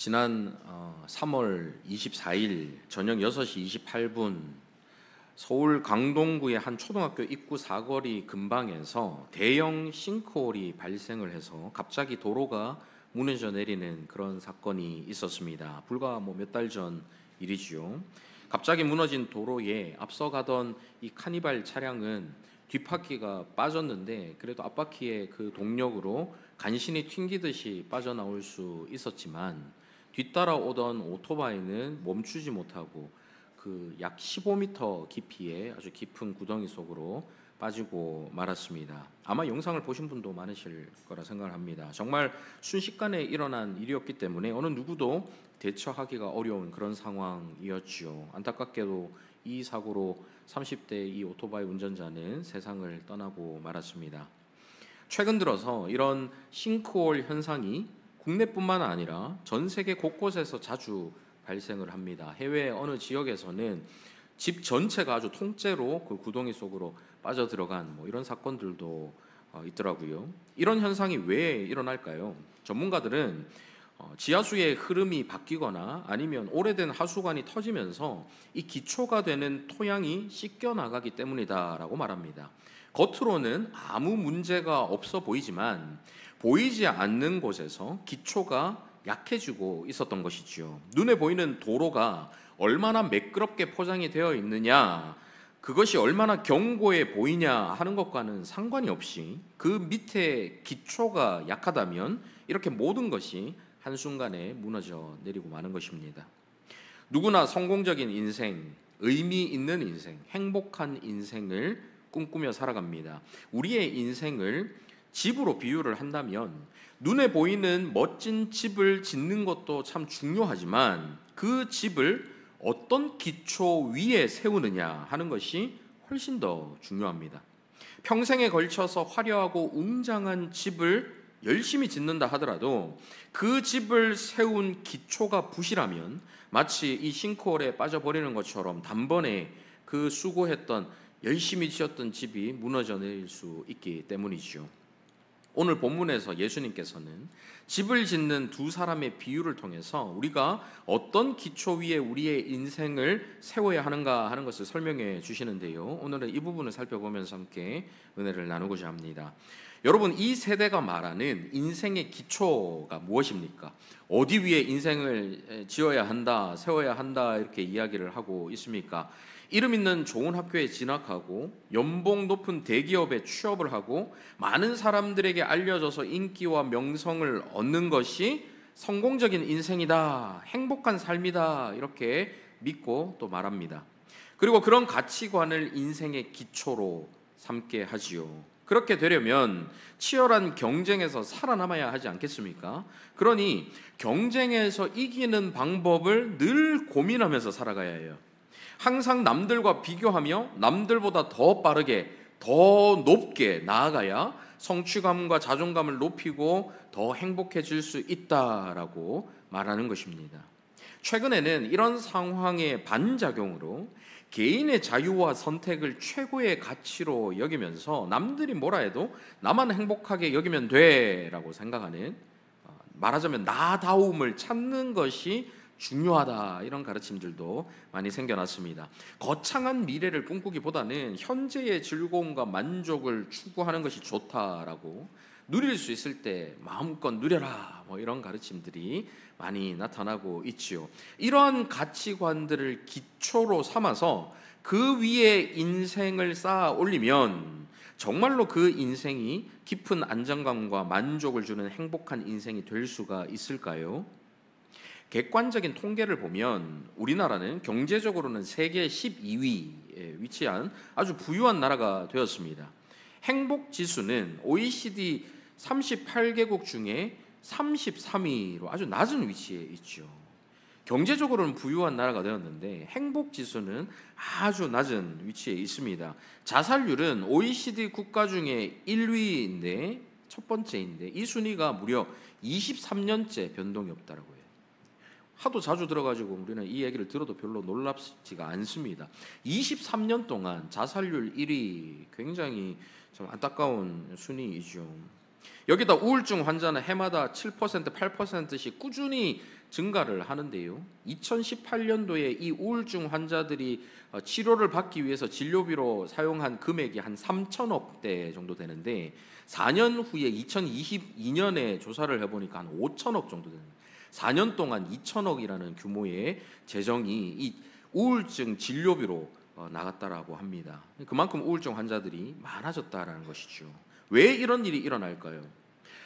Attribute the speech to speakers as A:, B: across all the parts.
A: 지난 3월 24일 저녁 6시 28분 서울 강동구의 한 초등학교 입구 사거리 근방에서 대형 싱크홀이 발생을 해서 갑자기 도로가 무너져 내리는 그런 사건이 있었습니다. 불과 몇 달 전 일이지요. 갑자기 무너진 도로에 앞서 가던 이 카니발 차량은 뒷바퀴가 빠졌는데 그래도 앞바퀴의 그 동력으로 간신히 튕기듯이 빠져나올 수 있었지만 뒤따라 오던 오토바이는 멈추지 못하고 그 약 15m 깊이의 아주 깊은 구덩이 속으로 빠지고 말았습니다. 아마 영상을 보신 분도 많으실 거라 생각을 합니다. 정말 순식간에 일어난 일이었기 때문에 어느 누구도 대처하기가 어려운 그런 상황이었지요. 안타깝게도 이 사고로 30대 이 오토바이 운전자는 세상을 떠나고 말았습니다. 최근 들어서 이런 싱크홀 현상이 국내뿐만 아니라 전 세계 곳곳에서 자주 발생을 합니다. 해외 어느 지역에서는 집 전체가 아주 통째로 그 구덩이 속으로 빠져들어간 이런 사건들도 있더라고요. 이런 현상이 왜 일어날까요? 전문가들은 지하수의 흐름이 바뀌거나 아니면 오래된 하수관이 터지면서 이 기초가 되는 토양이 씻겨 나가기 때문이다라고 말합니다. 겉으로는 아무 문제가 없어 보이지만 보이지 않는 곳에서 기초가 약해지고 있었던 것이지요. 눈에 보이는 도로가 얼마나 매끄럽게 포장이 되어 있느냐, 그것이 얼마나 견고해 보이냐 하는 것과는 상관이 없이 그 밑에 기초가 약하다면 이렇게 모든 것이 한순간에 무너져 내리고 마는 것입니다. 누구나 성공적인 인생, 의미 있는 인생, 행복한 인생을 꿈꾸며 살아갑니다. 우리의 인생을 집으로 비유를 한다면 눈에 보이는 멋진 집을 짓는 것도 참 중요하지만 그 집을 어떤 기초 위에 세우느냐 하는 것이 훨씬 더 중요합니다. 평생에 걸쳐서 화려하고 웅장한 집을 열심히 짓는다 하더라도 그 집을 세운 기초가 부실하면 마치 이 싱크홀에 빠져버리는 것처럼 단번에 그 수고했던 열심히 지었던 집이 무너져 내릴 수 있기 때문이죠. 오늘 본문에서 예수님께서는 집을 짓는 두 사람의 비유를 통해서 우리가 어떤 기초 위에 우리의 인생을 세워야 하는가 하는 것을 설명해 주시는데요. 오늘은 이 부분을 살펴보면서 함께 은혜를 나누고자 합니다. 여러분, 이 세대가 말하는 인생의 기초가 무엇입니까? 어디 위에 인생을 지어야 한다, 세워야 한다 이렇게 이야기를 하고 있습니까? 이름 있는 좋은 학교에 진학하고 연봉 높은 대기업에 취업을 하고 많은 사람들에게 알려져서 인기와 명성을 얻는 것이 성공적인 인생이다, 행복한 삶이다 이렇게 믿고 또 말합니다. 그리고 그런 가치관을 인생의 기초로 삼게 하지요. 그렇게 되려면 치열한 경쟁에서 살아남아야 하지 않겠습니까? 그러니 경쟁에서 이기는 방법을 늘 고민하면서 살아가야 해요. 항상 남들과 비교하며 남들보다 더 빠르게 더 높게 나아가야 성취감과 자존감을 높이고 더 행복해질 수 있다라고 말하는 것입니다. 최근에는 이런 상황의 반작용으로 개인의 자유와 선택을 최고의 가치로 여기면서 남들이 뭐라 해도 나만 행복하게 여기면 돼라고 생각하는, 말하자면 나다움을 찾는 것이 중요하다 이런 가르침들도 많이 생겨났습니다. 거창한 미래를 꿈꾸기보다는 현재의 즐거움과 만족을 추구하는 것이 좋다라고, 누릴 수 있을 때 마음껏 누려라 이런 가르침들이 많이 나타나고 있지요. 이러한 가치관들을 기초로 삼아서 그 위에 인생을 쌓아 올리면 정말로 그 인생이 깊은 안정감과 만족을 주는 행복한 인생이 될 수가 있을까요? 객관적인 통계를 보면 우리나라는 경제적으로는 세계 12위에 위치한 아주 부유한 나라가 되었습니다. 행복지수는 OECD 38개국 중에 33위로 아주 낮은 위치에 있죠. 경제적으로는 부유한 나라가 되었는데 행복지수는 아주 낮은 위치에 있습니다. 자살률은 OECD 국가 중에 1위인데, 첫 번째인데 이 순위가 무려 23년째 변동이 없다라고 해요. 하도 자주 들어가지고 우리는 이 얘기를 들어도 별로 놀랍지가 않습니다. 23년 동안 자살률 1위, 굉장히 좀 안타까운 순위이죠. 여기다 우울증 환자는 해마다 7%, 8%씩 꾸준히 증가를 하는데요. 2018년도에 이 우울증 환자들이 치료를 받기 위해서 진료비로 사용한 금액이 한 3천억대 정도 되는데 4년 후에 2022년에 조사를 해보니까 한 5천억 정도 됩니다. 4년 동안 2천억이라는 규모의 재정이 이 우울증 진료비로 나갔다라고 합니다. 그만큼 우울증 환자들이 많아졌다라는 것이죠. 왜 이런 일이 일어날까요?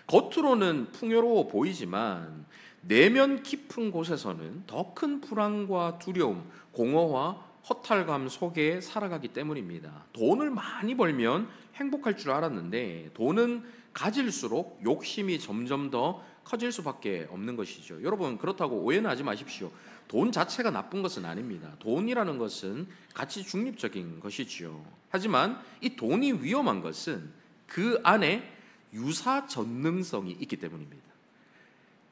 A: 겉으로는 풍요로워 보이지만 내면 깊은 곳에서는 더 큰 불안과 두려움, 공허와 허탈감 속에 살아가기 때문입니다. 돈을 많이 벌면 행복할 줄 알았는데 돈은 가질수록 욕심이 점점 더 커질 수밖에 없는 것이죠. 여러분, 그렇다고 오해는 하지 마십시오. 돈 자체가 나쁜 것은 아닙니다. 돈이라는 것은 가치 중립적인 것이지요. 하지만 이 돈이 위험한 것은 그 안에 유사 전능성이 있기 때문입니다.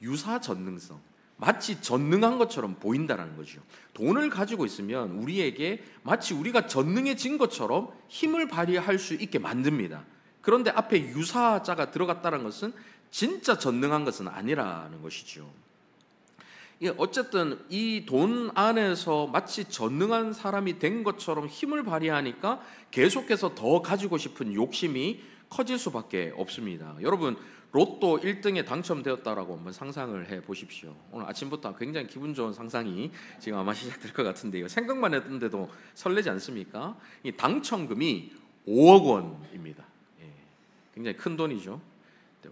A: 유사 전능성, 마치 전능한 것처럼 보인다는 거죠. 돈을 가지고 있으면 우리에게 마치 우리가 전능해진 것처럼 힘을 발휘할 수 있게 만듭니다. 그런데 앞에 유사자가 들어갔다는 것은 진짜 전능한 것은 아니라는 것이죠. 어쨌든 이 돈 안에서 마치 전능한 사람이 된 것처럼 힘을 발휘하니까 계속해서 더 가지고 싶은 욕심이 커질 수밖에 없습니다. 여러분, 로또 1등에 당첨되었다라고 한번 상상을 해 보십시오. 오늘 아침부터 굉장히 기분 좋은 상상이 지금 아마 시작될 것 같은데요. 생각만 했는데도 설레지 않습니까? 이 당첨금이 5억 원입니다. 굉장히 큰 돈이죠.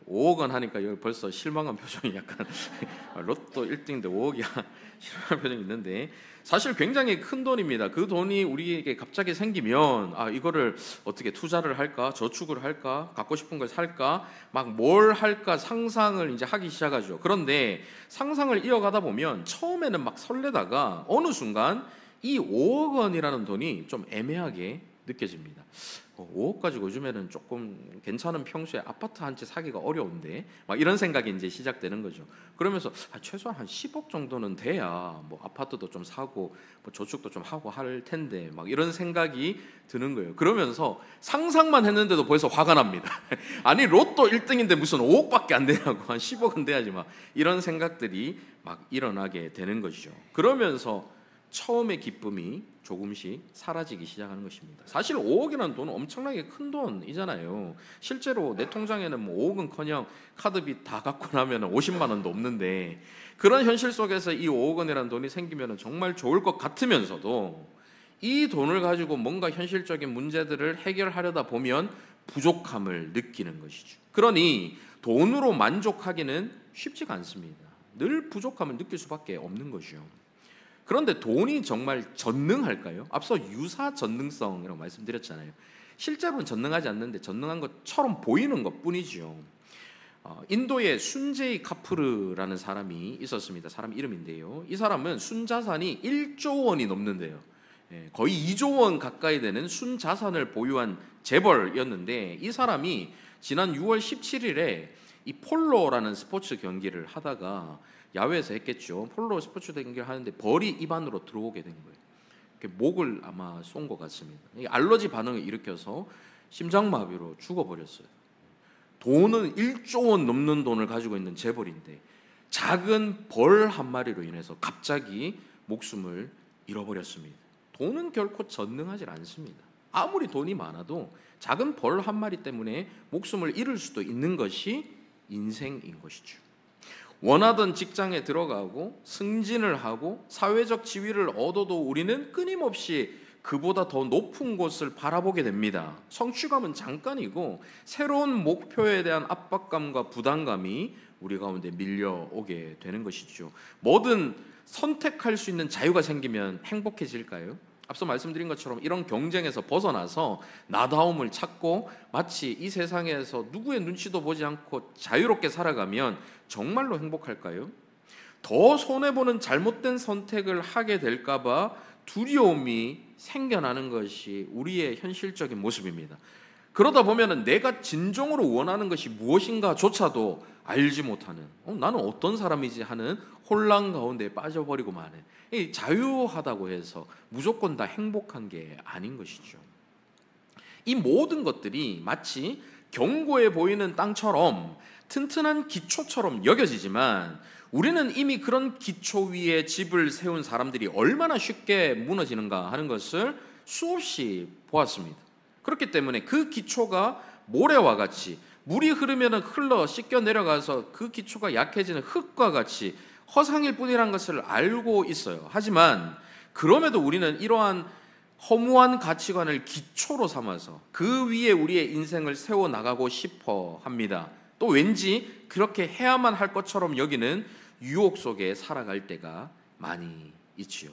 A: 5억 원 하니까 여기 벌써 실망한 표정이 약간 로또 1등인데 5억이야 실망한 표정이 있는데 사실 굉장히 큰 돈입니다. 그 돈이 우리에게 갑자기 생기면 이거를 어떻게 투자를 할까, 저축을 할까, 갖고 싶은 걸 살까, 막 뭘 할까 상상을 이제 하기 시작하죠. 그런데 상상을 이어가다 보면 처음에는 막 설레다가 어느 순간 이 5억 원이라는 돈이 좀 애매하게 느껴집니다. 5억 가지고 요즘에는 조금 괜찮은 평수에 아파트 한 채 사기가 어려운데 막 이런 생각이 이제 시작되는 거죠. 그러면서 최소한 한 10억 정도는 돼야 뭐 아파트도 좀 사고 뭐 저축도 좀 하고 할 텐데 막 이런 생각이 드는 거예요. 그러면서 상상만 했는데도 벌써 화가 납니다. 아니 로또 1등인데 무슨 5억밖에 안 되냐고, 한 10억은 돼야지 막 이런 생각들이 막 일어나게 되는 것이죠. 그러면서 처음의 기쁨이 조금씩 사라지기 시작하는 것입니다. 사실 5억이라는 돈은 엄청나게 큰 돈이잖아요. 실제로 내 통장에는 뭐 5억은커녕 카드비 다 갖고 나면 50만 원도 없는데 그런 현실 속에서 이 5억 원이라는 돈이 생기면 정말 좋을 것 같으면서도 이 돈을 가지고 뭔가 현실적인 문제들을 해결하려다 보면 부족함을 느끼는 것이죠. 그러니 돈으로 만족하기는 쉽지가 않습니다. 늘 부족함을 느낄 수밖에 없는 것이죠. 그런데 돈이 정말 전능할까요? 앞서 유사 전능성이라고 말씀드렸잖아요. 실제로는 전능하지 않는데 전능한 것처럼 보이는 것뿐이죠. 인도에 순제이 카푸르라는 사람이 있었습니다. 사람 이름인데요. 이 사람은 순자산이 1조 원이 넘는데요. 거의 2조 원 가까이 되는 순자산을 보유한 재벌이었는데 이 사람이 지난 6월 17일에 이 폴로라는 스포츠 경기를 하다가 야외에서 했겠죠. 폴로 스포츠 경기를 하는데 벌이 입안으로 들어오게 된 거예요. 목을 아마 쏜 것 같습니다. 알러지 반응을 일으켜서 심장마비로 죽어버렸어요. 돈은 1조 원 넘는 돈을 가지고 있는 재벌인데 작은 벌 한 마리로 인해서 갑자기 목숨을 잃어버렸습니다. 돈은 결코 전능하지 않습니다. 아무리 돈이 많아도 작은 벌 한 마리 때문에 목숨을 잃을 수도 있는 것이 인생인 것이죠. 원하던 직장에 들어가고 승진을 하고 사회적 지위를 얻어도 우리는 끊임없이 그보다 더 높은 곳을 바라보게 됩니다. 성취감은 잠깐이고 새로운 목표에 대한 압박감과 부담감이 우리 가운데 밀려오게 되는 것이죠. 뭐든 선택할 수 있는 자유가 생기면 행복해질까요? 앞서 말씀드린 것처럼 이런 경쟁에서 벗어나서 나다움을 찾고 마치 이 세상에서 누구의 눈치도 보지 않고 자유롭게 살아가면 정말로 행복할까요? 더 손해보는 잘못된 선택을 하게 될까 봐 두려움이 생겨나는 것이 우리의 현실적인 모습입니다. 그러다 보면 내가 진정으로 원하는 것이 무엇인가조차도 알지 못하는 나는 어떤 사람이지 하는 혼란 가운데 빠져버리고 마는 자유하다고 해서 무조건 다 행복한 게 아닌 것이죠. 이 모든 것들이 마치 견고해 보이는 땅처럼 튼튼한 기초처럼 여겨지지만 우리는 이미 그런 기초 위에 집을 세운 사람들이 얼마나 쉽게 무너지는가 하는 것을 수없이 보았습니다. 그렇기 때문에 그 기초가 모래와 같이 물이 흐르면 흘러 씻겨 내려가서 그 기초가 약해지는 흙과 같이 허상일 뿐이라는 것을 알고 있어요. 하지만 그럼에도 우리는 이러한 허무한 가치관을 기초로 삼아서 그 위에 우리의 인생을 세워나가고 싶어 합니다. 또 왠지 그렇게 해야만 할 것처럼 여기는 유혹 속에 살아갈 때가 많이 있지요.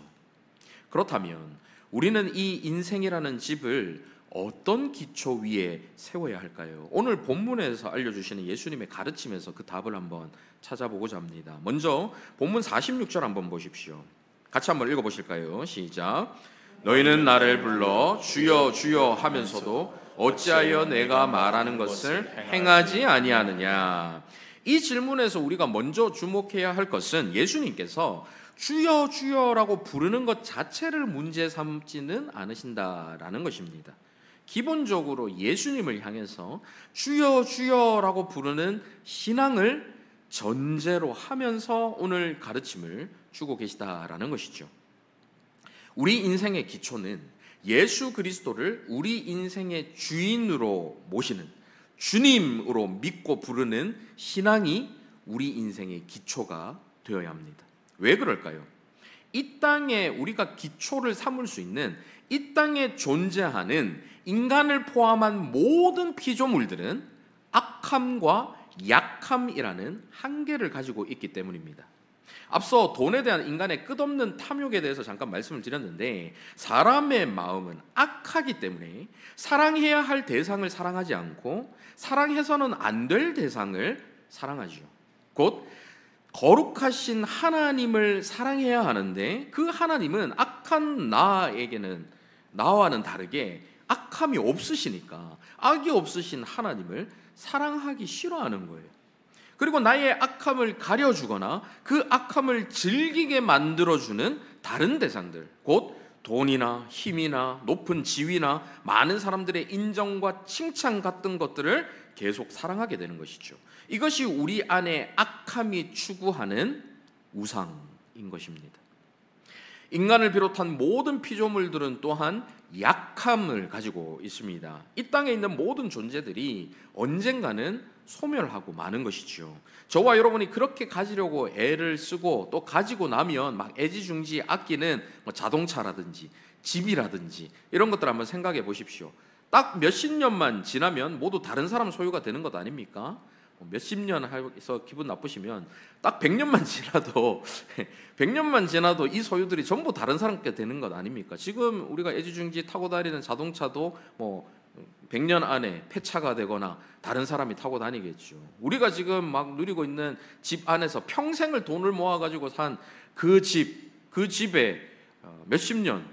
A: 그렇다면 우리는 이 인생이라는 집을 어떤 기초 위에 세워야 할까요? 오늘 본문에서 알려주시는 예수님의 가르침에서 그 답을 한번 찾아보고자 합니다. 먼저 본문 46절 한번 보십시오. 같이 한번 읽어보실까요? 시작. 너희는 나를 불러 주여 주여 하면서도 어찌하여 내가 말하는 것을 행하지 아니하느냐. 이 질문에서 우리가 먼저 주목해야 할 것은 예수님께서 주여 주여라고 부르는 것 자체를 문제 삼지는 않으신다라는 것입니다. 기본적으로 예수님을 향해서 주여 주여라고 부르는 신앙을 전제로 하면서 오늘 가르침을 주고 계시다라는 것이죠. 우리 인생의 기초는 예수 그리스도를 우리 인생의 주인으로 모시는, 주님으로 믿고 부르는 신앙이 우리 인생의 기초가 되어야 합니다. 왜 그럴까요? 이 땅에 우리가 기초를 삼을 수 있는, 이 땅에 존재하는 인간을 포함한 모든 피조물들은 악함과 약함이라는 한계를 가지고 있기 때문입니다. 앞서 돈에 대한 인간의 끝없는 탐욕에 대해서 잠깐 말씀을 드렸는데, 사람의 마음은 악하기 때문에 사랑해야 할 대상을 사랑하지 않고 사랑해서는 안 될 대상을 사랑하죠. 곧 거룩하신 하나님을 사랑해야 하는데, 그 하나님은 악한 나와는 다르게 악함이 없으시니까 악이 없으신 하나님을 사랑하기 싫어하는 거예요. 그리고 나의 악함을 가려주거나 그 악함을 즐기게 만들어주는 다른 대상들, 곧 돈이나 힘이나 높은 지위나 많은 사람들의 인정과 칭찬 같은 것들을 계속 사랑하게 되는 것이죠. 이것이 우리 안에 악함이 추구하는 우상인 것입니다. 인간을 비롯한 모든 피조물들은 또한 약함을 가지고 있습니다. 이 땅에 있는 모든 존재들이 언젠가는 소멸하고 마는 것이죠. 저와 여러분이 그렇게 가지려고 애를 쓰고 또 가지고 나면 막 애지중지 아끼는 자동차라든지 집이라든지 이런 것들 한번 생각해 보십시오. 딱 몇십 년만 지나면 모두 다른 사람 소유가 되는 것 아닙니까? 몇십 년 해서 기분 나쁘시면 딱 100년만 지나도 100년만 지나도 이 소유들이 전부 다른 사람께 되는 것 아닙니까? 지금 우리가 애지중지 타고 다니는 자동차도 100년 안에 폐차가 되거나 다른 사람이 타고 다니겠죠. 우리가 지금 막 누리고 있는 집 안에서 평생을 돈을 모아가지고 산 그 집에 몇십 년,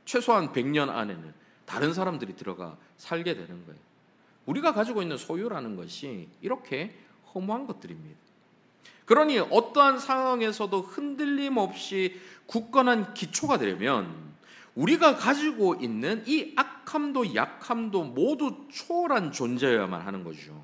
A: 최소한 100년 안에는 다른 사람들이 들어가 살게 되는 거예요. 우리가 가지고 있는 소유라는 것이 이렇게 허무한 것들입니다. 그러니 어떠한 상황에서도 흔들림 없이 굳건한 기초가 되려면 우리가 가지고 있는 이 악함도 약함도 모두 초월한 존재여야만 하는 거죠.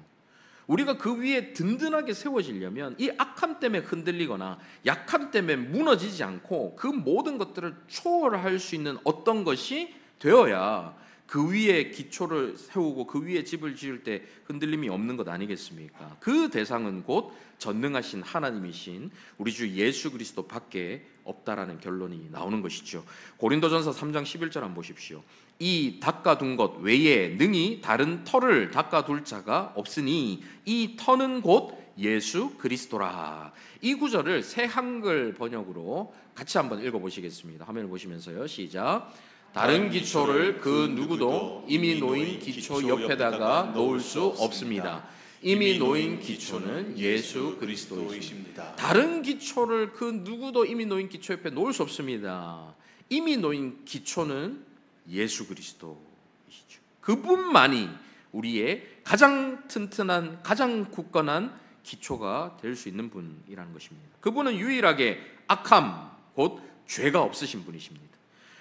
A: 우리가 그 위에 든든하게 세워지려면 이 악함 때문에 흔들리거나 약함 때문에 무너지지 않고 그 모든 것들을 초월할 수 있는 어떤 것이 되어야 그 위에 기초를 세우고 그 위에 집을 지을 때 흔들림이 없는 것 아니겠습니까? 그 대상은 곧 전능하신 하나님이신 우리 주 예수 그리스도 밖에 없다라는 결론이 나오는 것이죠. 고린도전서 3장 11절 한번 보십시오. 이 닦아둔 것 외에 능히 다른 터를 닦아둘 자가 없으니 이 터는 곧 예수 그리스도라. 이 구절을 새 한글 번역으로 같이 한번 읽어보시겠습니다. 화면을 보시면서요. 시작. 다른 기초를 그 누구도 이미 놓인 기초 옆에다가 놓을 수 없습니다. 이미 놓인 기초는 예수 그리스도이십니다. 다른 기초를 그 누구도 이미 놓인 기초 옆에 놓을 수 없습니다. 이미 놓인 기초는 예수 그리스도이시죠. 그분만이 우리의 가장 튼튼한, 가장 굳건한 기초가 될 수 있는 분이라는 것입니다. 그분은 유일하게 악함, 곧 죄가 없으신 분이십니다.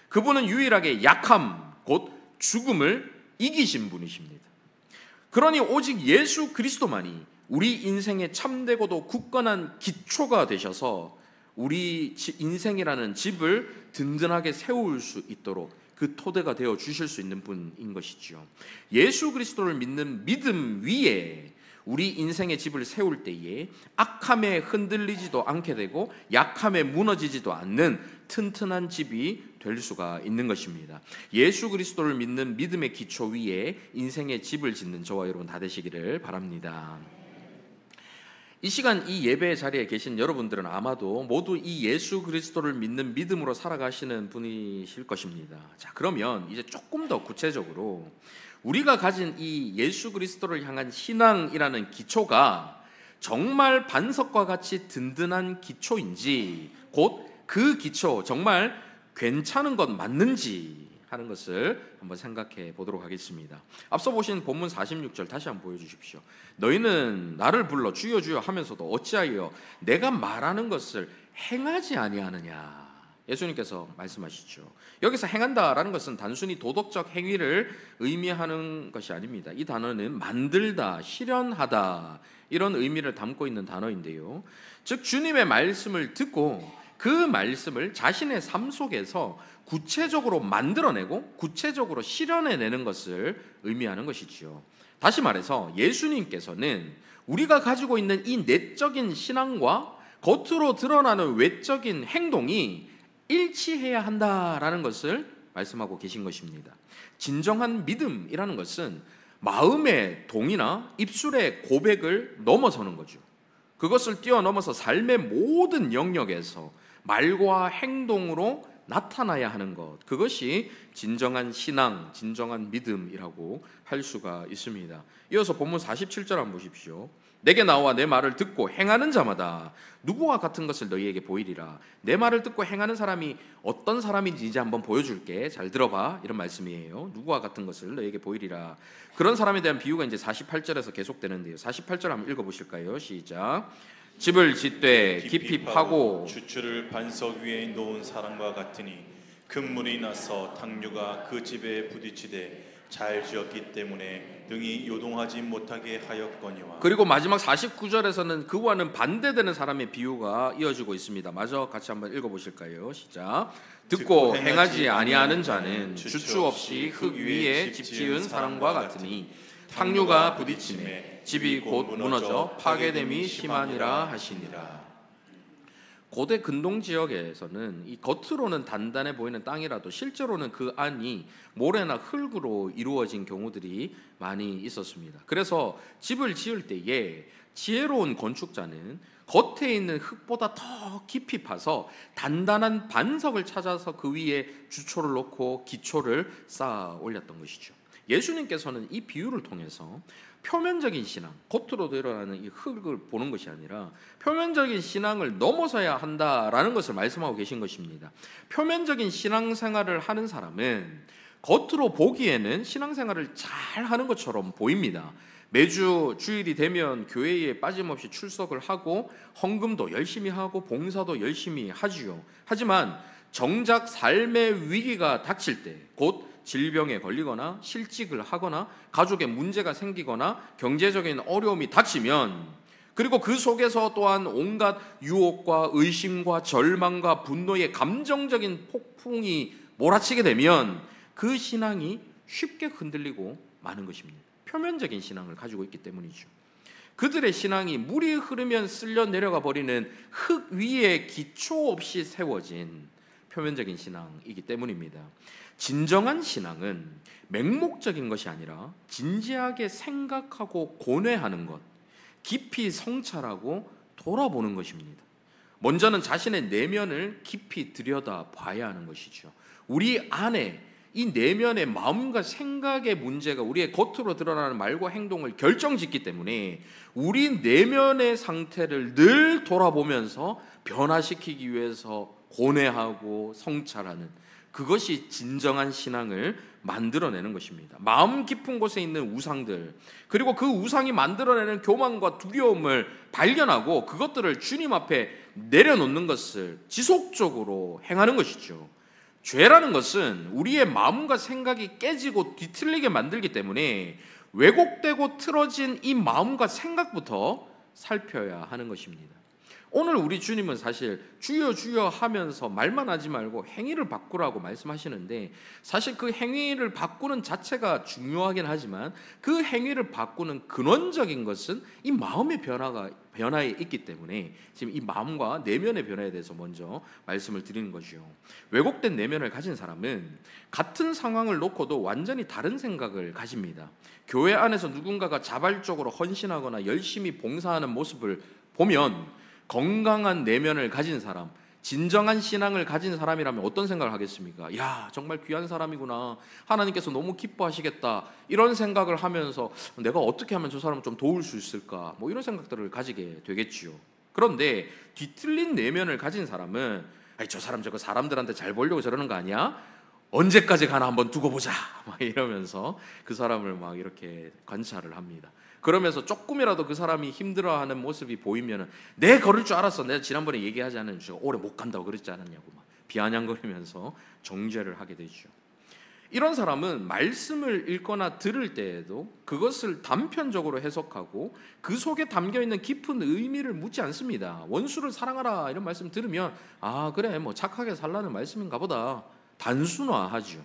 A: 그분은 유일하게 약함, 곧 죽음을 이기신 분이십니다. 그러니 오직 예수 그리스도만이 우리 인생의 참되고도 굳건한 기초가 되셔서 우리 인생이라는 집을 든든하게 세울 수 있도록 그 토대가 되어 주실 수 있는 분인 것이죠. 예수 그리스도를 믿는 믿음 위에 우리 인생의 집을 세울 때에 악함에 흔들리지도 않게 되고 약함에 무너지지도 않는 튼튼한 집이 될 수가 있는 것입니다. 예수 그리스도를 믿는 믿음의 기초 위에 인생의 집을 짓는 저와 여러분 다 되시기를 바랍니다. 이 시간 이 예배 자리에 계신 여러분들은 아마도 모두 이 예수 그리스도를 믿는 믿음으로 살아가시는 분이실 것입니다. 자, 그러면 이제 조금 더 구체적으로 우리가 가진 이 예수 그리스도를 향한 신앙이라는 기초가 정말 반석과 같이 든든한 기초인지, 곧 그 기초 정말 괜찮은 것 맞는지 하는 것을 한번 생각해 보도록 하겠습니다. 앞서 보신 본문 46절 다시 한번 보여주십시오. 너희는 나를 불러 주여 주여 하면서도 어찌하여 내가 말하는 것을 행하지 아니하느냐. 예수님께서 말씀하시죠. 여기서 행한다라는 것은 단순히 도덕적 행위를 의미하는 것이 아닙니다. 이 단어는 만들다, 실현하다 이런 의미를 담고 있는 단어인데요. 즉 주님의 말씀을 듣고 그 말씀을 자신의 삶 속에서 구체적으로 만들어내고 구체적으로 실현해내는 것을 의미하는 것이지요. 다시 말해서 예수님께서는 우리가 가지고 있는 이 내적인 신앙과 겉으로 드러나는 외적인 행동이 일치해야 한다라는 것을 말씀하고 계신 것입니다. 진정한 믿음이라는 것은 마음의 동의나 입술의 고백을 넘어서는 거죠. 그것을 뛰어넘어서 삶의 모든 영역에서 말과 행동으로 나타나야 하는 것, 그것이 진정한 신앙, 진정한 믿음이라고 할 수가 있습니다. 이어서 본문 47절 한번 보십시오. 내게 나와 내 말을 듣고 행하는 자마다 누구와 같은 것을 너희에게 보이리라. 내 말을 듣고 행하는 사람이 어떤 사람인지 이제 한번 보여줄게. 잘 들어봐. 이런 말씀이에요. 누구와 같은 것을 너희에게 보이리라. 그런 사람에 대한 비유가 이제 48절에서 계속되는데요. 48절 한번 읽어보실까요? 시작. 집을 짓되 깊이 파고
B: 주추를 반석 위에 놓은 사람과 같으니 큰 물이 나서 당류가 그 집에 부딪히되 잘 지었기 때문에 등이 요동하지 못하게 하였거니와.
A: 그리고 마지막 49절에서는 그와는 반대되는 사람의 비유가 이어지고 있습니다. 마저 같이 한번 읽어보실까요? 시작. 듣고 행하지 아니하는 자는 주추 없이 흙 위에 집 지은 사람과 같으니 탕류가 부딪힘에 집이 곧 무너져 파괴됨이 심하니라 하시니라. 고대 근동 지역에서는 이 겉으로는 단단해 보이는 땅이라도 실제로는 그 안이 모래나 흙으로 이루어진 경우들이 많이 있었습니다. 그래서 집을 지을 때에 지혜로운 건축자는 겉에 있는 흙보다 더 깊이 파서 단단한 반석을 찾아서 그 위에 주초를 놓고 기초를 쌓아 올렸던 것이죠. 예수님께서는 이 비유를 통해서 표면적인 신앙, 겉으로 드러나는 이 흙을 보는 것이 아니라 표면적인 신앙을 넘어서야 한다라는 것을 말씀하고 계신 것입니다. 표면적인 신앙생활을 하는 사람은 겉으로 보기에는 신앙생활을 잘 하는 것처럼 보입니다. 매주 주일이 되면 교회에 빠짐없이 출석을 하고 헌금도 열심히 하고 봉사도 열심히 하지요. 하지만 정작 삶의 위기가 닥칠 때, 곧 질병에 걸리거나 실직을 하거나 가족에 문제가 생기거나 경제적인 어려움이 닥치면, 그리고 그 속에서 또한 온갖 유혹과 의심과 절망과 분노의 감정적인 폭풍이 몰아치게 되면 그 신앙이 쉽게 흔들리고 마는 것입니다. 표면적인 신앙을 가지고 있기 때문이죠. 그들의 신앙이 물이 흐르면 쓸려 내려가 버리는 흙 위에 기초 없이 세워진 표면적인 신앙이기 때문입니다. 진정한 신앙은 맹목적인 것이 아니라 진지하게 생각하고 고뇌하는 것, 깊이 성찰하고 돌아보는 것입니다. 먼저는 자신의 내면을 깊이 들여다봐야 하는 것이죠. 우리 안에 이 내면의 마음과 생각의 문제가 우리의 겉으로 드러나는 말과 행동을 결정짓기 때문에 우리 내면의 상태를 늘 돌아보면서 변화시키기 위해서 고뇌하고 성찰하는, 그것이 진정한 신앙을 만들어내는 것입니다. 마음 깊은 곳에 있는 우상들, 그리고 그 우상이 만들어내는 교만과 두려움을 발견하고 그것들을 주님 앞에 내려놓는 것을 지속적으로 행하는 것이죠. 죄라는 것은 우리의 마음과 생각이 깨지고 뒤틀리게 만들기 때문에 왜곡되고 틀어진 이 마음과 생각부터 살펴야 하는 것입니다. 오늘 우리 주님은 사실 주여 주여 하면서 말만 하지 말고 행위를 바꾸라고 말씀하시는데, 사실 그 행위를 바꾸는 자체가 중요하긴 하지만 그 행위를 바꾸는 근원적인 것은 이 마음의 변화에 있기 때문에 지금 이 마음과 내면의 변화에 대해서 먼저 말씀을 드리는 거죠. 왜곡된 내면을 가진 사람은 같은 상황을 놓고도 완전히 다른 생각을 가집니다. 교회 안에서 누군가가 자발적으로 헌신하거나 열심히 봉사하는 모습을 보면 건강한 내면을 가진 사람, 진정한 신앙을 가진 사람이라면 어떤 생각을 하겠습니까? 야, 정말 귀한 사람이구나, 하나님께서 너무 기뻐하시겠다, 이런 생각을 하면서 내가 어떻게 하면 저 사람을 좀 도울 수 있을까, 뭐 이런 생각들을 가지게 되겠지요. 그런데 뒤틀린 내면을 가진 사람은 저 사람 저거 사람들한테 잘 보려고 저러는 거 아니야? 언제까지 가나 한번 두고 보자, 막 이러면서 그 사람을 막 이렇게 관찰을 합니다. 그러면서 조금이라도 그 사람이 힘들어하는 모습이 보이면 내 걸을 줄 알았어, 내가 지난번에 얘기하지 않았는지 오래 못 간다고 그랬지 않았냐고 막 비아냥거리면서 정죄를 하게 되죠. 이런 사람은 말씀을 읽거나 들을 때에도 그것을 단편적으로 해석하고 그 속에 담겨있는 깊은 의미를 묻지 않습니다. 원수를 사랑하라 이런 말씀 들으면 그래 뭐 착하게 살라는 말씀인가 보다, 단순화하죠.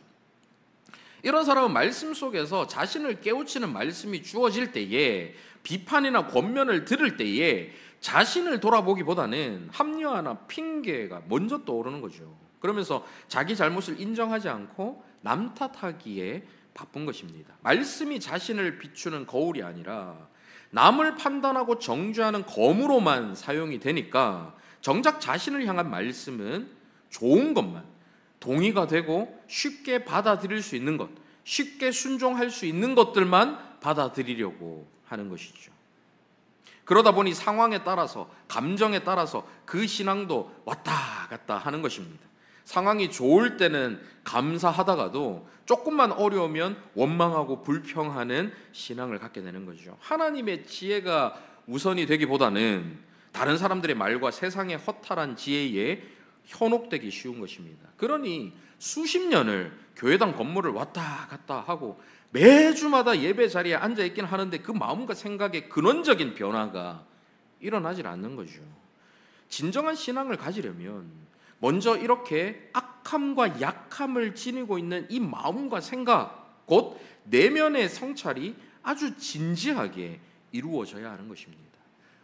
A: 이런 사람은 말씀 속에서 자신을 깨우치는 말씀이 주어질 때에, 비판이나 권면을 들을 때에 자신을 돌아보기보다는 합리화나 핑계가 먼저 떠오르는 거죠. 그러면서 자기 잘못을 인정하지 않고 남 탓하기에 바쁜 것입니다. 말씀이 자신을 비추는 거울이 아니라 남을 판단하고 정죄하는 검으로만 사용이 되니까 정작 자신을 향한 말씀은 좋은 것만, 동의가 되고 쉽게 받아들일 수 있는 것, 쉽게 순종할 수 있는 것들만 받아들이려고 하는 것이죠. 그러다 보니 상황에 따라서, 감정에 따라서 그 신앙도 왔다 갔다 하는 것입니다. 상황이 좋을 때는 감사하다가도 조금만 어려우면 원망하고 불평하는 신앙을 갖게 되는 거죠. 하나님의 지혜가 우선이 되기보다는 다른 사람들의 말과 세상의 허탈한 지혜에 현혹되기 쉬운 것입니다. 그러니 수십 년을 교회당 건물을 왔다 갔다 하고 매주마다 예배 자리에 앉아있긴 하는데 그 마음과 생각의 근원적인 변화가 일어나질 않는 거죠. 진정한 신앙을 가지려면 먼저 이렇게 악함과 약함을 지니고 있는 이 마음과 생각, 곧 내면의 성찰이 아주 진지하게 이루어져야 하는 것입니다.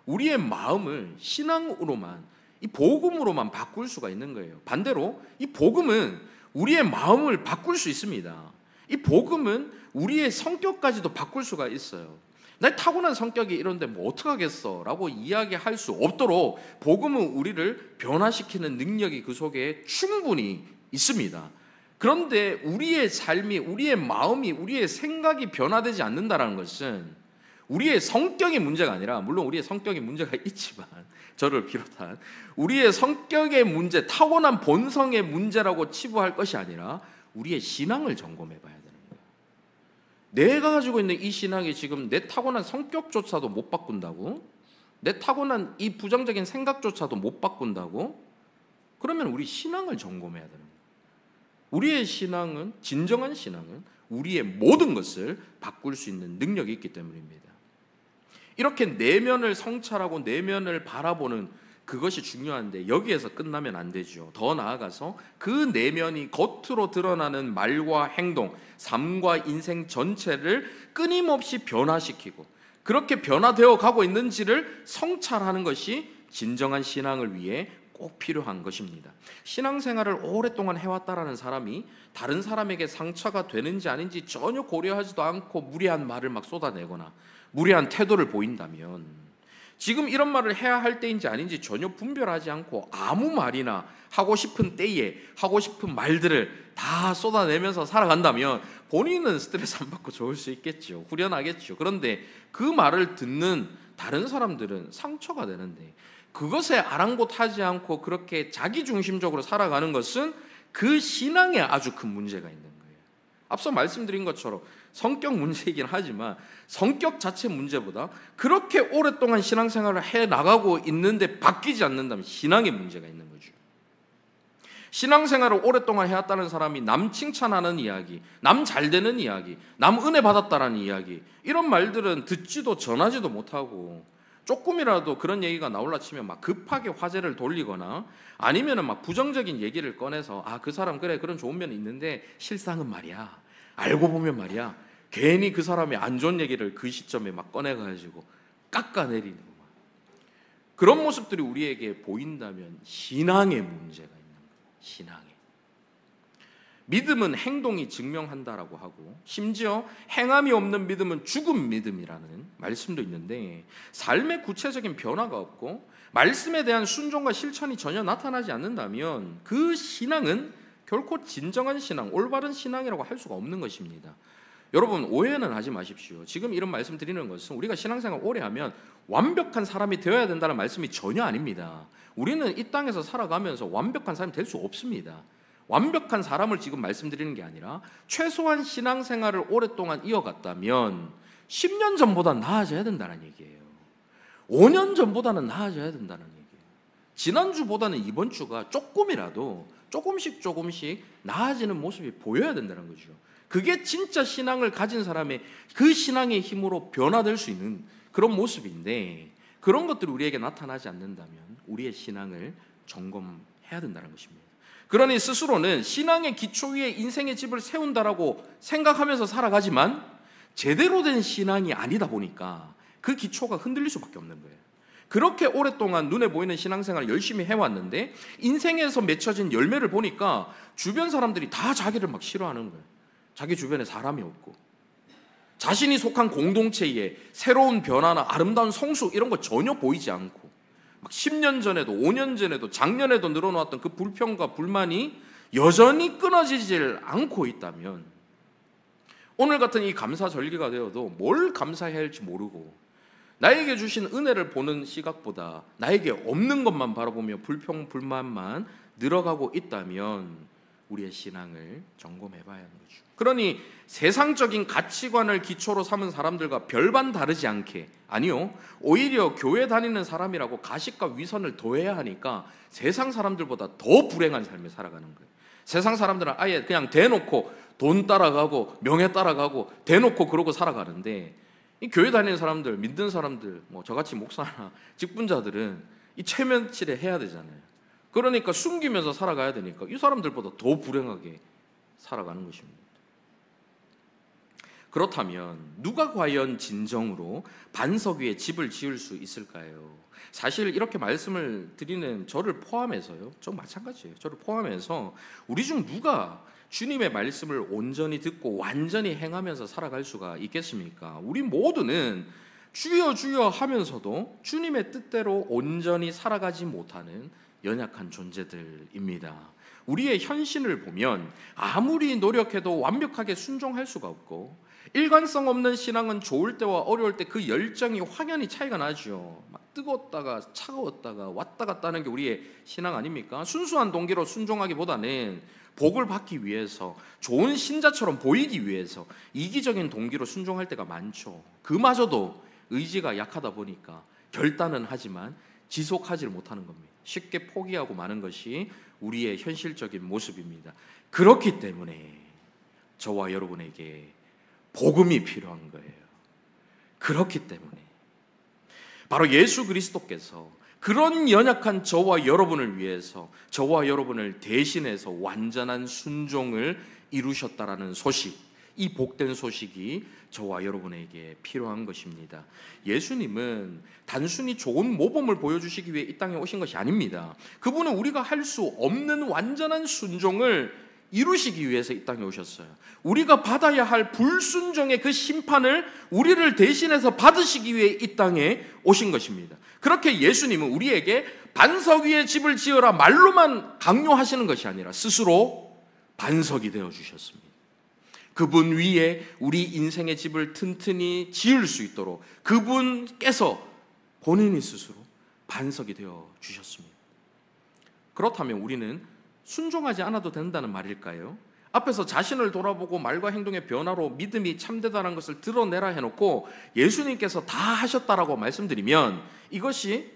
A: 우리의 마음을 신앙으로만, 이 복음으로만 바꿀 수가 있는 거예요. 반대로 이 복음은 우리의 마음을 바꿀 수 있습니다. 이 복음은 우리의 성격까지도 바꿀 수가 있어요. 내 타고난 성격이 이런데 뭐 어떡하겠어 라고 이야기할 수 없도록 복음은 우리를 변화시키는 능력이 그 속에 충분히 있습니다. 그런데 우리의 삶이, 우리의 마음이, 우리의 생각이 변화되지 않는다는 것은 우리의 성격의 문제가 아니라, 물론 우리의 성격의 문제가 있지만 저를 비롯한 우리의 성격의 문제, 타고난 본성의 문제라고 치부할 것이 아니라 우리의 신앙을 점검해 봐야 되는 거예요. 내가 가지고 있는 이 신앙이 지금 내 타고난 성격조차도 못 바꾼다고? 내 타고난 이 부정적인 생각조차도 못 바꾼다고? 그러면 우리 신앙을 점검해야 되는 거예요. 우리의 신앙은, 진정한 신앙은 우리의 모든 것을 바꿀 수 있는 능력이 있기 때문입니다. 이렇게 내면을 성찰하고 내면을 바라보는 그것이 중요한데 여기에서 끝나면 안 되죠. 더 나아가서 그 내면이 겉으로 드러나는 말과 행동, 삶과 인생 전체를 끊임없이 변화시키고 그렇게 변화되어 가고 있는지를 성찰하는 것이 진정한 신앙을 위해 꼭 필요한 것입니다. 신앙생활을 오랫동안 해왔다라는 사람이 다른 사람에게 상처가 되는지 아닌지 전혀 고려하지도 않고 무리한 말을 막 쏟아내거나 무리한 태도를 보인다면, 지금 이런 말을 해야 할 때인지 아닌지 전혀 분별하지 않고 아무 말이나 하고 싶은 때에 하고 싶은 말들을 다 쏟아내면서 살아간다면 본인은 스트레스 안 받고 좋을 수 있겠죠. 후련하겠죠. 그런데 그 말을 듣는 다른 사람들은 상처가 되는데, 그것에 아랑곳하지 않고 그렇게 자기중심적으로 살아가는 것은 그 신앙에 아주 큰 문제가 있는 거예요. 앞서 말씀드린 것처럼 성격 문제이긴 하지만 성격 자체 문제보다 그렇게 오랫동안 신앙생활을 해나가고 있는데 바뀌지 않는다면 신앙의 문제가 있는 거죠. 신앙생활을 오랫동안 해왔다는 사람이 남 칭찬하는 이야기, 남 잘되는 이야기, 남 은혜 받았다라는 이야기, 이런 말들은 듣지도 전하지도 못하고 조금이라도 그런 얘기가 나올라 치면 막 급하게 화제를 돌리거나 아니면은 막 부정적인 얘기를 꺼내서 그 사람 그래 그런 좋은 면이 있는데 실상은 말이야, 알고 보면 말이야, 괜히 그 사람의 안 좋은 얘기를 그 시점에 막 꺼내가지고 깎아내리는 거. 그런 모습들이 우리에게 보인다면 신앙의 문제가 있는 거예요. 신앙에. 믿음은 행동이 증명한다라고 하고 심지어 행함이 없는 믿음은 죽은 믿음이라는 말씀도 있는데, 삶의 구체적인 변화가 없고 말씀에 대한 순종과 실천이 전혀 나타나지 않는다면 그 신앙은 결코 진정한 신앙, 올바른 신앙이라고 할 수가 없는 것입니다. 여러분, 오해는 하지 마십시오. 지금 이런 말씀 드리는 것은 우리가 신앙생활 오래 하면 완벽한 사람이 되어야 된다는 말씀이 전혀 아닙니다. 우리는 이 땅에서 살아가면서 완벽한 사람이 될 수 없습니다. 완벽한 사람을 지금 말씀드리는 게 아니라 최소한 신앙생활을 오랫동안 이어갔다면 10년 전보다 나아져야 된다는 얘기예요. 5년 전보다는 나아져야 된다는 얘기예요. 지난주보다는 이번 주가 조금이라도 조금씩 나아지는 모습이 보여야 된다는 거죠. 그게 진짜 신앙을 가진 사람의 그 신앙의 힘으로 변화될 수 있는 그런 모습인데, 그런 것들이 우리에게 나타나지 않는다면 우리의 신앙을 점검해야 된다는 것입니다. 그러니 스스로는 신앙의 기초 위에 인생의 집을 세운다라고 생각하면서 살아가지만 제대로 된 신앙이 아니다 보니까 그 기초가 흔들릴 수밖에 없는 거예요. 그렇게 오랫동안 눈에 보이는 신앙생활을 열심히 해왔는데 인생에서 맺혀진 열매를 보니까 주변 사람들이 다 자기를 막 싫어하는 거예요. 자기 주변에 사람이 없고 자신이 속한 공동체에 새로운 변화나 아름다운 성숙 이런 거 전혀 보이지 않고 막 10년 전에도 5년 전에도 작년에도 늘어놓았던 그 불평과 불만이 여전히 끊어지질 않고 있다면 오늘 같은 이 감사절기가 되어도 뭘 감사해야 할지 모르고 나에게 주신 은혜를 보는 시각보다 나에게 없는 것만 바라보며 불평 불만만 늘어가고 있다면 우리의 신앙을 점검해봐야 하는 거죠. 그러니 세상적인 가치관을 기초로 삼은 사람들과 별반 다르지 않게, 아니요, 오히려 교회 다니는 사람이라고 가식과 위선을 더해야 하니까 세상 사람들보다 더 불행한 삶을 살아가는 거예요. 세상 사람들은 아예 그냥 대놓고 돈 따라가고 명예 따라가고 대놓고 그러고 살아가는데, 이 교회 다니는 사람들, 믿는 사람들, 저같이 목사나 직분자들은 이 체면치레 해야 되잖아요. 그러니까 숨기면서 살아가야 되니까 이 사람들보다 더 불행하게 살아가는 것입니다. 그렇다면 누가 과연 진정으로 반석 위에 집을 지을 수 있을까요? 사실 이렇게 말씀을 드리는 저를 포함해서요, 저 마찬가지예요. 저를 포함해서 우리 중 누가 주님의 말씀을 온전히 듣고 완전히 행하면서 살아갈 수가 있겠습니까? 우리 모두는 주여 주여 하면서도 주님의 뜻대로 온전히 살아가지 못하는 연약한 존재들입니다. 우리의 현신을 보면 아무리 노력해도 완벽하게 순종할 수가 없고, 일관성 없는 신앙은 좋을 때와 어려울 때 그 열정이 확연히 차이가 나죠. 막 뜨거웠다가 차가웠다가 왔다 갔다 하는 게 우리의 신앙 아닙니까? 순수한 동기로 순종하기보다는 복을 받기 위해서, 좋은 신자처럼 보이기 위해서 이기적인 동기로 순종할 때가 많죠. 그마저도 의지가 약하다 보니까 결단은 하지만 지속하지를 못하는 겁니다. 쉽게 포기하고 마는 것이 우리의 현실적인 모습입니다. 그렇기 때문에 저와 여러분에게 복음이 필요한 거예요. 그렇기 때문에 바로 예수 그리스도께서 그런 연약한 저와 여러분을 위해서, 저와 여러분을 대신해서 완전한 순종을 이루셨다라는 소식, 이 복된 소식이 저와 여러분에게 필요한 것입니다. 예수님은 단순히 좋은 모범을 보여주시기 위해 이 땅에 오신 것이 아닙니다. 그분은 우리가 할 수 없는 완전한 순종을 이루시기 위해서 이 땅에 오셨어요. 우리가 받아야 할 불순종의 그 심판을 우리를 대신해서 받으시기 위해 이 땅에 오신 것입니다. 그렇게 예수님은 우리에게 반석 위에 집을 지어라 말로만 강요하시는 것이 아니라 스스로 반석이 되어 주셨습니다. 그분 위에 우리 인생의 집을 튼튼히 지을 수 있도록 그분께서 본인이 스스로 반석이 되어 주셨습니다. 그렇다면 우리는 순종하지 않아도 된다는 말일까요? 앞에서 자신을 돌아보고 말과 행동의 변화로 믿음이 참되다는 것을 드러내라 해놓고 예수님께서 다 하셨다라고 말씀드리면 이것이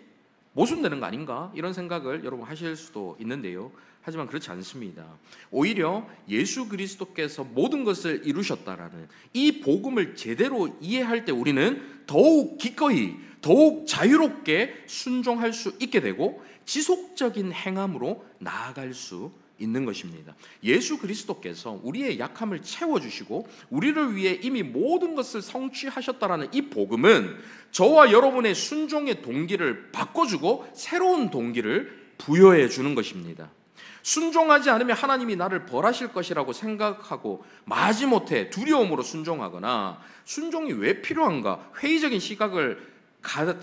A: 모순되는 거 아닌가? 이런 생각을 여러분 하실 수도 있는데요. 하지만 그렇지 않습니다. 오히려 예수 그리스도께서 모든 것을 이루셨다라는 이 복음을 제대로 이해할 때 우리는 더욱 기꺼이, 더욱 자유롭게 순종할 수 있게 되고 지속적인 행함으로 나아갈 수 있는 것입니다. 예수 그리스도께서 우리의 약함을 채워주시고 우리를 위해 이미 모든 것을 성취하셨다라는 이 복음은 저와 여러분의 순종의 동기를 바꿔주고 새로운 동기를 부여해 주는 것입니다. 순종하지 않으면 하나님이 나를 벌하실 것이라고 생각하고 마지못해 두려움으로 순종하거나 순종이 왜 필요한가 회의적인 시각을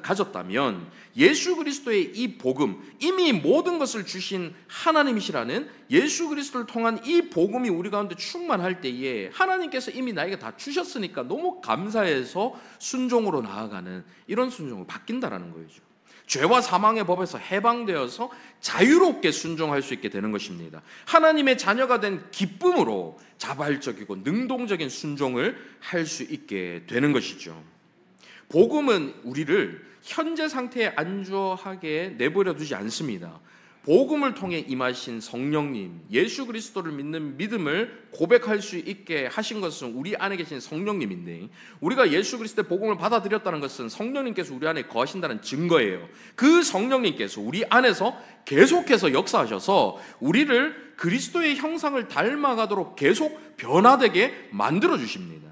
A: 가졌다면 예수 그리스도의 이 복음, 이미 모든 것을 주신 하나님이시라는 예수 그리스도를 통한 이 복음이 우리 가운데 충만할 때에 하나님께서 이미 나에게 다 주셨으니까 너무 감사해서 순종으로 나아가는 이런 순종으로 바뀐다라는 거죠. 죄와 사망의 법에서 해방되어서 자유롭게 순종할 수 있게 되는 것입니다. 하나님의 자녀가 된 기쁨으로 자발적이고 능동적인 순종을 할 수 있게 되는 것이죠. 복음은 우리를 현재 상태에 안주하게 내버려 두지 않습니다. 복음을 통해 임하신 성령님, 예수 그리스도를 믿는 믿음을 고백할 수 있게 하신 것은 우리 안에 계신 성령님인데, 우리가 예수 그리스도의 복음을 받아들였다는 것은 성령님께서 우리 안에 거하신다는 증거예요. 그 성령님께서 우리 안에서 계속해서 역사하셔서 우리를 그리스도의 형상을 닮아가도록 계속 변화되게 만들어 주십니다.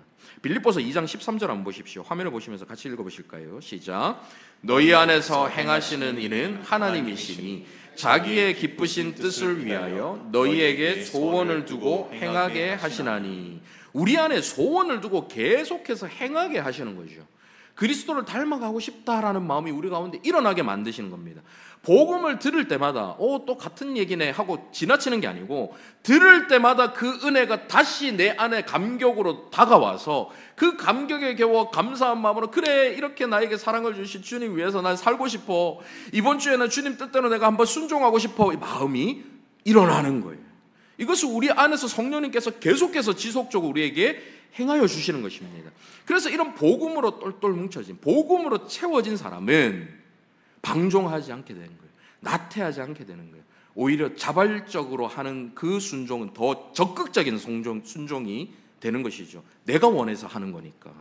A: 빌립보서 2장 13절 한번 보십시오. 화면을 보시면서 같이 읽어보실까요? 시작. 너희 안에서 행하시는 이는 하나님이시니 자기의 기쁘신 뜻을 위하여 너희에게 소원을 두고 행하게 하시나니. 우리 안에 소원을 두고 계속해서 행하게 하시는 거죠. 그리스도를 닮아가고 싶다라는 마음이 우리 가운데 일어나게 만드시는 겁니다. 복음을 들을 때마다 또 같은 얘기네 하고 지나치는 게 아니고 들을 때마다 그 은혜가 다시 내 안에 감격으로 다가와서 그 감격에 겨워 감사한 마음으로 그래 이렇게 나에게 사랑을 주신 주님 위해서 난 살고 싶어. 이번 주에는 주님 뜻대로 내가 한번 순종하고 싶어. 이 마음이 일어나는 거예요. 이것을 우리 안에서 성령님께서 계속해서 지속적으로 우리에게 행하여 주시는 것입니다. 그래서 이런 복음으로 똘똘 뭉쳐진 복음으로 채워진 사람은 방종하지 않게 되는 거예요. 나태하지 않게 되는 거예요. 오히려 자발적으로 하는 그 순종은 더 적극적인 순종이 되는 것이죠. 내가 원해서 하는 거니까.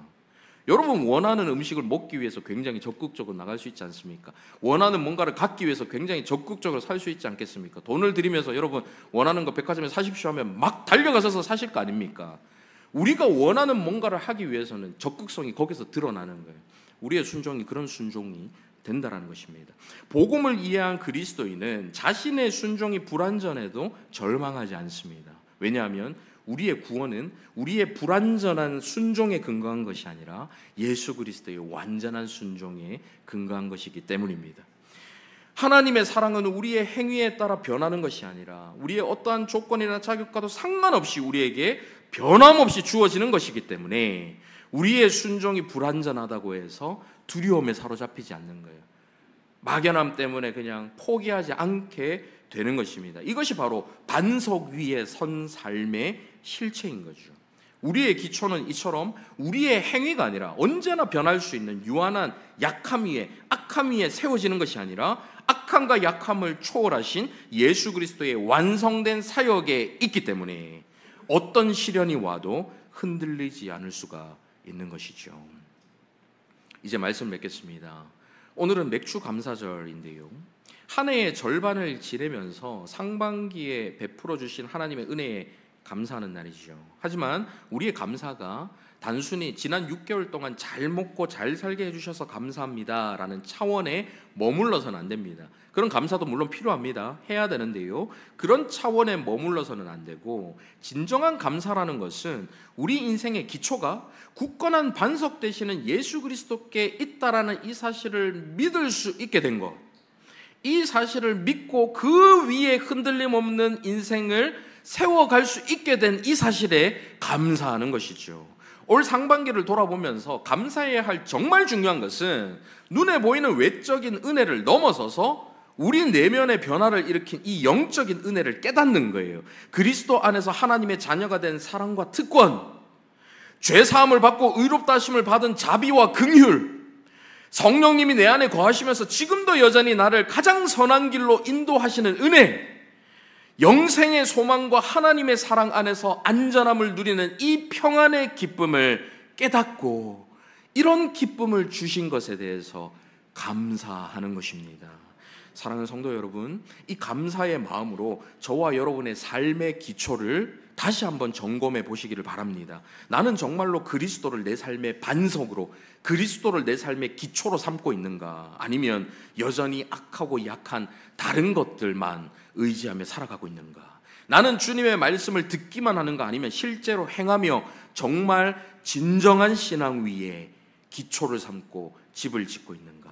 A: 여러분 원하는 음식을 먹기 위해서 굉장히 적극적으로 나갈 수 있지 않습니까? 원하는 뭔가를 갖기 위해서 굉장히 적극적으로 살 수 있지 않겠습니까? 돈을 들이면서 여러분 원하는 거 백화점에 사십시오 하면 막 달려가서 사실 거 아닙니까? 우리가 원하는 뭔가를 하기 위해서는 적극성이 거기서 드러나는 거예요. 우리의 순종이 그런 순종이 된다라는 것입니다. 복음을 이해한 그리스도인은 자신의 순종이 불완전해도 절망하지 않습니다. 왜냐하면 우리의 구원은 우리의 불완전한 순종에 근거한 것이 아니라 예수 그리스도의 완전한 순종에 근거한 것이기 때문입니다. 하나님의 사랑은 우리의 행위에 따라 변하는 것이 아니라 우리의 어떠한 조건이나 자격과도 상관없이 우리에게 변함없이 주어지는 것이기 때문에 우리의 순종이 불완전하다고 해서 두려움에 사로잡히지 않는 거예요. 막연함 때문에 그냥 포기하지 않게 되는 것입니다. 이것이 바로 반석 위에 선 삶의 실체인 거죠. 우리의 기초는 이처럼 우리의 행위가 아니라 언제나 변할 수 있는 유한한 약함 위에 악함 위에 세워지는 것이 아니라 악함과 약함을 초월하신 예수 그리스도의 완성된 사역에 있기 때문에 어떤 시련이 와도 흔들리지 않을 수가 있는 것이죠. 이제 말씀 맺겠습니다. 오늘은 맥주 감사절인데요. 한 해의 절반을 지내면서 상반기에 베풀어 주신 하나님의 은혜에 감사하는 날이죠. 하지만 우리의 감사가 단순히 지난 6개월 동안 잘 먹고 잘 살게 해주셔서 감사합니다라는 차원에 머물러서는 안 됩니다. 그런 감사도 물론 필요합니다. 해야 되는데요. 그런 차원에 머물러서는 안 되고 진정한 감사라는 것은 우리 인생의 기초가 굳건한 반석 되시는 예수 그리스도께 있다라는 이 사실을 믿을 수 있게 된 것. 이 사실을 믿고 그 위에 흔들림 없는 인생을 세워갈 수 있게 된 이 사실에 감사하는 것이죠. 올 상반기를 돌아보면서 감사해야 할 정말 중요한 것은 눈에 보이는 외적인 은혜를 넘어서서 우리 내면의 변화를 일으킨 이 영적인 은혜를 깨닫는 거예요. 그리스도 안에서 하나님의 자녀가 된 사랑과 특권, 죄사함을 받고 의롭다 하심을 받은 자비와 긍휼, 성령님이 내 안에 거하시면서 지금도 여전히 나를 가장 선한 길로 인도하시는 은혜, 영생의 소망과 하나님의 사랑 안에서 안전함을 누리는 이 평안의 기쁨을 깨닫고 이런 기쁨을 주신 것에 대해서 감사하는 것입니다. 사랑하는 성도 여러분, 이 감사의 마음으로 저와 여러분의 삶의 기초를 다시 한번 점검해 보시기를 바랍니다. 나는 정말로 그리스도를 내 삶의 반석으로, 그리스도를 내 삶의 기초로 삼고 있는가? 아니면 여전히 악하고 약한 다른 것들만 의지하며 살아가고 있는가? 나는 주님의 말씀을 듣기만 하는가? 아니면 실제로 행하며 정말 진정한 신앙 위에 기초를 삼고 집을 짓고 있는가?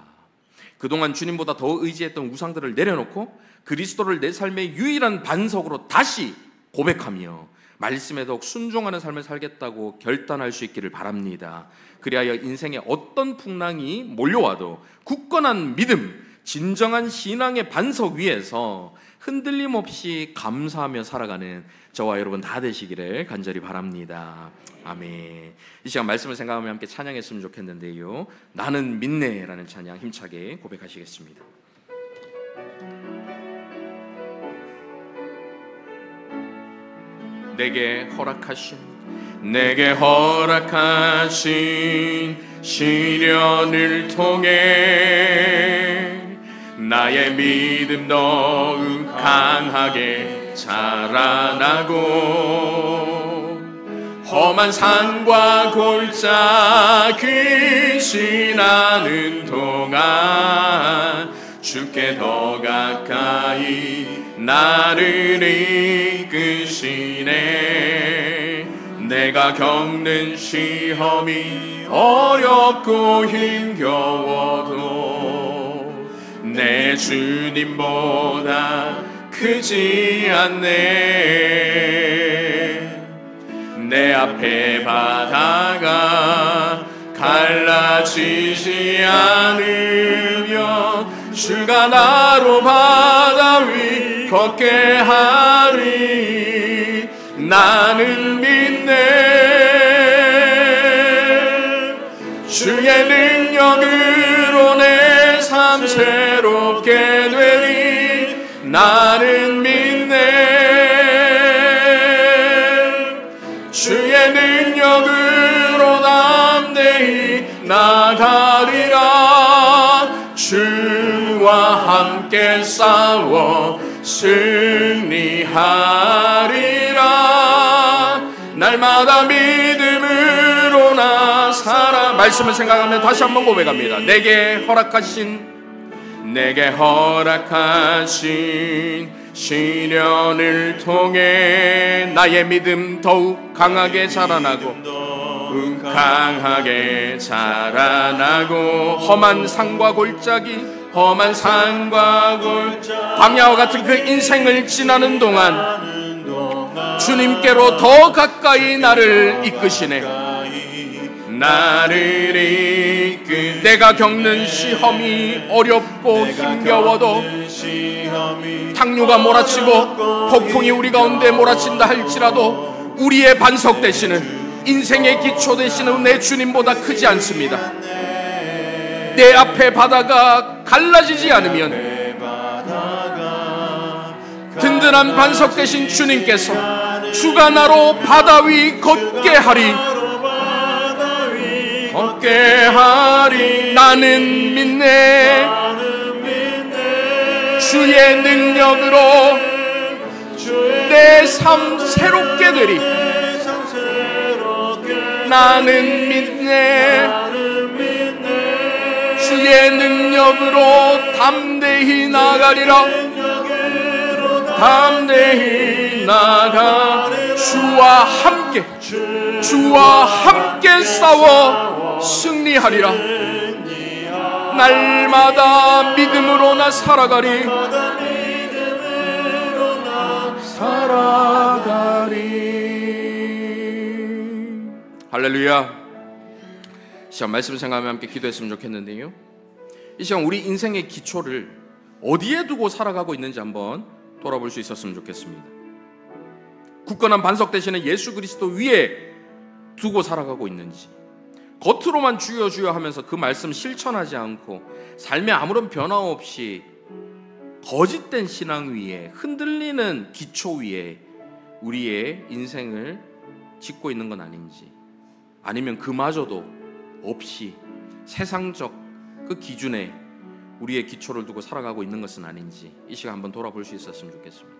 A: 그동안 주님보다 더 의지했던 우상들을 내려놓고 그리스도를 내 삶의 유일한 반석으로 다시 고백하며 말씀에 더욱 순종하는 삶을 살겠다고 결단할 수 있기를 바랍니다. 그리하여 인생에 어떤 풍랑이 몰려와도 굳건한 믿음, 진정한 신앙의 반석 위에서 흔들림 없이 감사하며 살아가는 저와 여러분 다 되시기를 간절히 바랍니다. 아멘. 이 시간 말씀을 생각하며 함께 찬양했으면 좋겠는데요, 나는 믿네라는 찬양 힘차게 고백하시겠습니다. 내게 허락하신 시련을 통해 나의 믿음 더욱 강하게 자라나고 험한 산과 골짜기 지나는 동안 주께 더 가까이 나를 이끄시네. 내가 겪는 시험이 어렵고 힘겨워도 내 주님보다 크지 않네. 내 앞에 바다가 갈라지지 않으면 주가 나로 바다 위 걷게 하리. 나는 믿네. 주의 능력으로 내 삶 새롭게 되리. 나는 믿네. 주의 능력으로 담대히 나가리라. 주와 함께 싸워 승리하리라. 날마다 믿음으로 나 살아. 말씀을 생각하면 다시 한번 고백합니다. 내게 허락하신 시련을 통해 나의 믿음 더욱 강하게 자라나고 험한 산과 골짜기 광야와 같은 그 인생을 지나는 동안 주님께로 더 가까이 나를 이끄시네. 나를 내가 겪는 시험이 어렵고 힘겨워도 탕류가 몰아치고 폭풍이 우리 가운데 몰아친다 할지라도 우리의 반석 되시는 인생의 기초 되시는 내 주님보다 크지 않습니다. 내 앞에 바다가 갈라지지 않으면 든든한 반석 되신 주님께서 주가 나로 바다 위 걷게 하리. 나는 믿네. 주의 능력으로 내 삶 새롭게 되리. 나는 믿네. 주의 능력으로 담대히 나가리라. 담대히 나가. 주와 함께 싸워 승리하리라. 날마다 믿음으로 나 살아가리. 할렐루야. 이 시간 말씀을 생각하며 함께 기도했으면 좋겠는데요, 이 시간 우리 인생의 기초를 어디에 두고 살아가고 있는지 한번 돌아볼 수 있었으면 좋겠습니다. 굳건한 반석 되시는 예수 그리스도 위에 두고 살아가고 있는지, 겉으로만 주여 주여 하면서 그 말씀 실천하지 않고 삶에 아무런 변화 없이 거짓된 신앙 위에, 흔들리는 기초 위에 우리의 인생을 짓고 있는 건 아닌지, 아니면 그마저도 없이 세상적 그 기준에 우리의 기초를 두고 살아가고 있는 것은 아닌지 이 시간 한번 돌아볼 수 있었으면 좋겠습니다.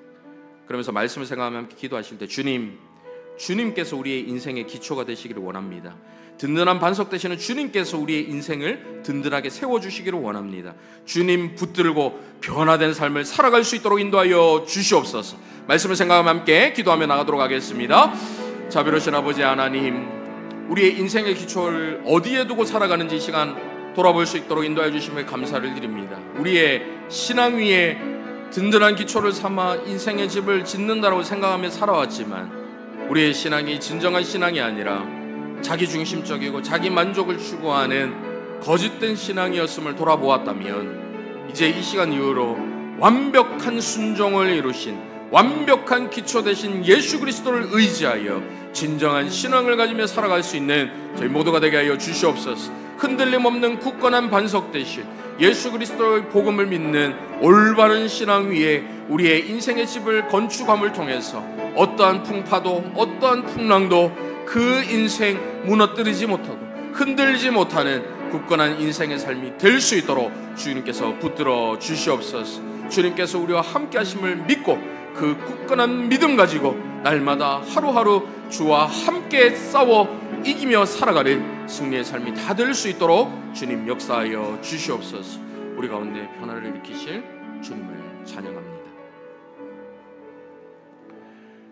A: 그러면서 말씀을 생각하며 함께 기도하실 때 주님께서 우리의 인생의 기초가 되시기를 원합니다. 든든한 반석 되시는 주님께서 우리의 인생을 든든하게 세워주시기를 원합니다. 주님 붙들고 변화된 삶을 살아갈 수 있도록 인도하여 주시옵소서. 말씀을 생각하며 함께 기도하며 나가도록 하겠습니다. 자비로우신 아버지 하나님, 우리의 인생의 기초를 어디에 두고 살아가는지 이 시간 돌아볼 수 있도록 인도해 주심에 감사를 드립니다. 우리의 신앙 위에 든든한 기초를 삼아 인생의 집을 짓는다고 생각하며 살아왔지만 우리의 신앙이 진정한 신앙이 아니라 자기중심적이고 자기 만족을 추구하는 거짓된 신앙이었음을 돌아보았다면, 이제 이 시간 이후로 완벽한 순종을 이루신 완벽한 기초 되신 예수 그리스도를 의지하여 진정한 신앙을 가지며 살아갈 수 있는 저희 모두가 되게 하여 주시옵소서. 흔들림 없는 굳건한 반석 되신 예수 그리스도의 복음을 믿는 올바른 신앙 위에 우리의 인생의 집을 건축함을 통해서 어떠한 풍파도 어떠한 풍랑도 그 인생 무너뜨리지 못하고 흔들지 못하는 굳건한 인생의 삶이 될 수 있도록 주님께서 붙들어 주시옵소서. 주님께서 우리와 함께 하심을 믿고 그 굳건한 믿음 가지고 날마다 하루하루 주와 함께 싸워 이기며 살아가는 승리의 삶이 다 될 수 있도록 주님 역사하여 주시옵소서. 우리 가운데 변화를 일으키실 주님을 찬양합니다.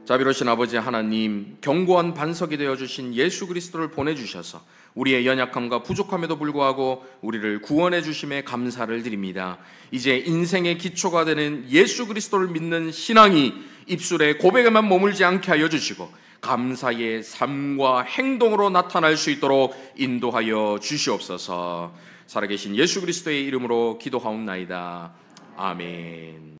A: 자비로우신 아버지 하나님, 견고한 반석이 되어주신 예수 그리스도를 보내주셔서 우리의 연약함과 부족함에도 불구하고 우리를 구원해 주심에 감사를 드립니다. 이제 인생의 기초가 되는 예수 그리스도를 믿는 신앙이 입술의 고백에만 머물지 않게 하여 주시고 감사의 삶과 행동으로 나타날 수 있도록 인도하여 주시옵소서. 살아계신 예수 그리스도의 이름으로 기도하옵나이다. 아멘.